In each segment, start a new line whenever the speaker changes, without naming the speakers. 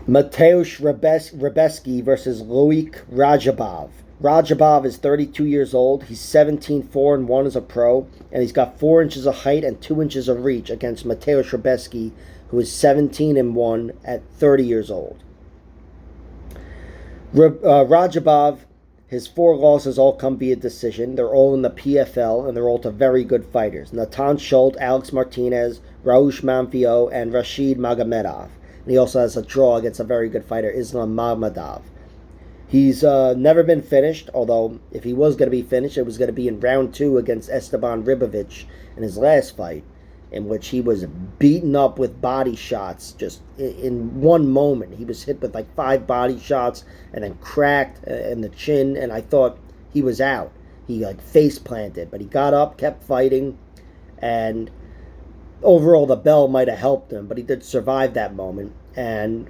Mateusz Rebecki versus Loik Radzhabov. Radzhabov is 32 years old. He's 17-4-1 as a pro, and he's got 4 inches of height and 2 inches of reach against Mateusz Rebecki, who is 17-1 at 30 years old. Radzhabov, his 4 losses all come via decision. They're all in the PFL, and they're all to very good fighters: Natan Schultz, Alex Martinez, Raush Manfio, and Rashid Magomedov. And he also has a draw against a very good fighter, Islam Mammadov. He's never been finished, although if he was going to be finished, it was going to be in round 2 against Esteban Ribovic in his last fight, in which he was beaten up with body shots just in one moment. He was hit with like 5 body shots and then cracked in the chin, and I thought he was out. He like face planted, but he got up, kept fighting, and overall the bell might have helped him, but he did survive that moment. And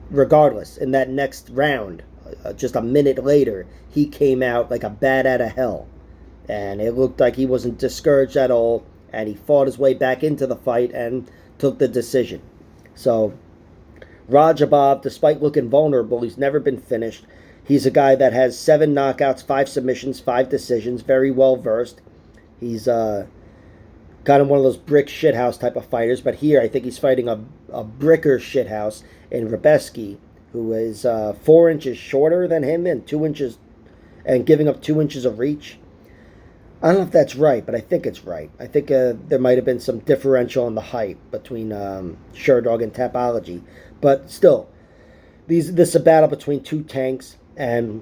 regardless, in that next round, just a minute later, he came out like a bat out of hell, and it looked like he wasn't discouraged at all, and he fought his way back into the fight and took the decision. So Radzhabov, despite looking vulnerable, he's never been finished. He's a guy that has 7 knockouts, 5 submissions, 5 decisions, very well versed. He's kind of one of those brick shithouse type of fighters, but here I think he's fighting a bricker shithouse in Rebecki, who is 4 inches shorter than him and 2 inches, and giving up 2 inches of reach. I don't know if that's right, but I think it's right. I think there might have been some differential in the height between Sherdog and Tapology, but still, this is a battle between 2 tanks, and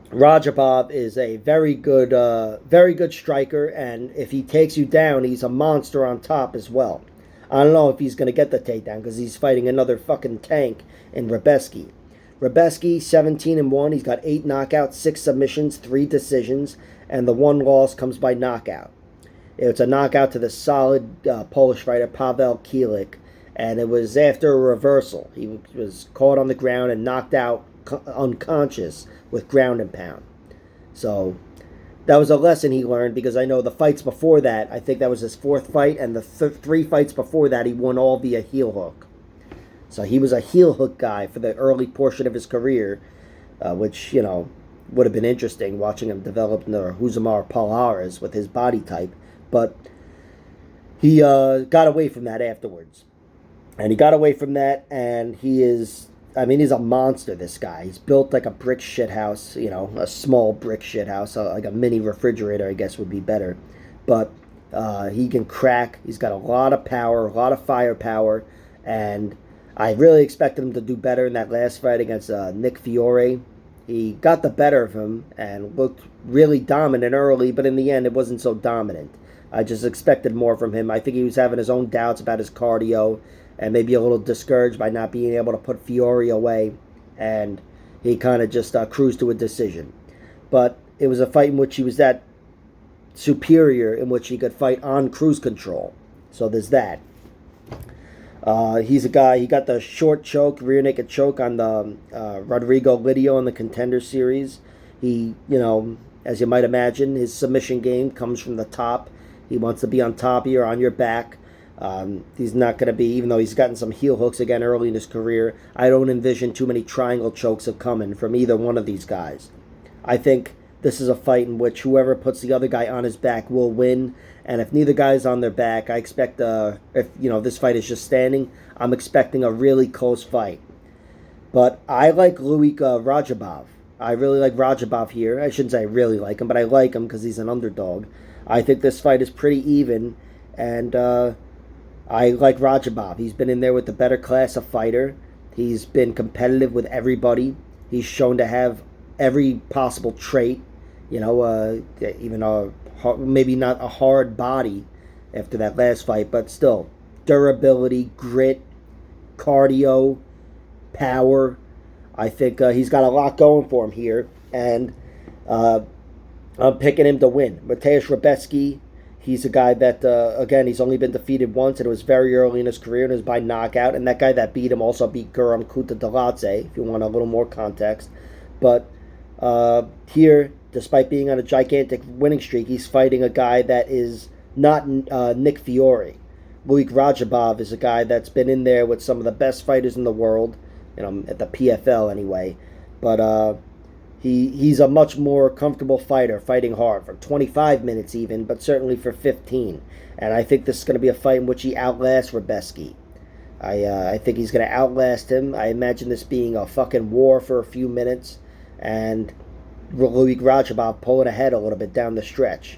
Radzhabov is a very good striker, and if he takes you down, he's a monster on top as well. I don't know if he's going to get the takedown because he's fighting another fucking tank in Rebecki. Rebecki, 17-1. He's got 8 knockouts, 6 submissions, 3 decisions, and the 1 loss comes by knockout. It's a knockout to the solid Polish fighter Paweł Kielik, and it was after a reversal. He was caught on the ground and knocked out unconscious with ground and pound. So that was a lesson he learned, because I know the fights before that, I think that was his 4th fight, and the 3 fights before that he won all via heel hook. So he was a heel hook guy for the early portion of his career, which, would have been interesting watching him develop into Huzamar Palares with his body type. But he got away from that afterwards. And he got away from that, and he's a monster, this guy. He's built like a brick shithouse, a small brick shithouse, like a mini refrigerator, I guess would be better. But he can crack. He's got a lot of power, a lot of firepower, and I really expected him to do better in that last fight against Nick Fiore. He got the better of him and looked really dominant early, but in the end it wasn't so dominant. I just expected more from him. I think he was having his own doubts about his cardio, and maybe a little discouraged by not being able to put Fiore away, and he kind of just cruised to a decision. But it was a fight in which he was that superior, in which he could fight on cruise control. So there's that. He's a guy, he got the short choke, rear naked choke on the Rodrigo Lidio in the Contender Series. He, as you might imagine, his submission game comes from the top. He wants to be on top of you or on your back. He's not going to be, even though he's gotten some heel hooks again early in his career, I don't envision too many triangle chokes of coming from either one of these guys. I think this is a fight in which whoever puts the other guy on his back will win, and if neither guy's on their back, I expect, if this fight is just standing, I'm expecting a really close fight. But I like Loik Radzhabov. I really like Radzhabov here. I shouldn't say I really like him, but I like him because he's an underdog. I think this fight is pretty even, and I like Radzhabov. He's been in there with the better class of fighter. He's been competitive with everybody. He's shown to have every possible trait. Even maybe not a hard body after that last fight, but still, durability, grit, cardio, power. I think he's got a lot going for him here, and I'm picking him to win. Mateusz Rebecki, he's a guy that, again, he's only been defeated once, and it was very early in his career, and it was by knockout. And that guy that beat him also beat Guram Kutadeladze, if you want a little more context. But here, despite being on a gigantic winning streak, he's fighting a guy that is not Nick Fiore. Loik Radzhabov is a guy that's been in there with some of the best fighters in the world, at the PFL anyway. But he's a much more comfortable fighter, fighting hard for 25 minutes even, but certainly for 15. And I think this is going to be a fight in which he outlasts Rebecki. I think he's going to outlast him. I imagine this being a fucking war for a few minutes, and Loik Radzhabov pulling ahead a little bit down the stretch.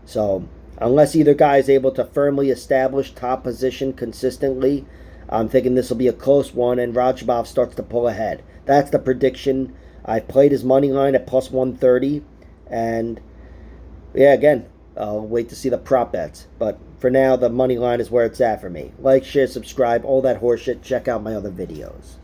So, unless either guy is able to firmly establish top position consistently, I'm thinking this will be a close one, and Radzhabov starts to pull ahead. That's the prediction. I played his money line at plus 130, and yeah, again, I'll wait to see the prop bets. But for now, the money line is where it's at for me. Like, share, subscribe, all that horseshit. Check out my other videos.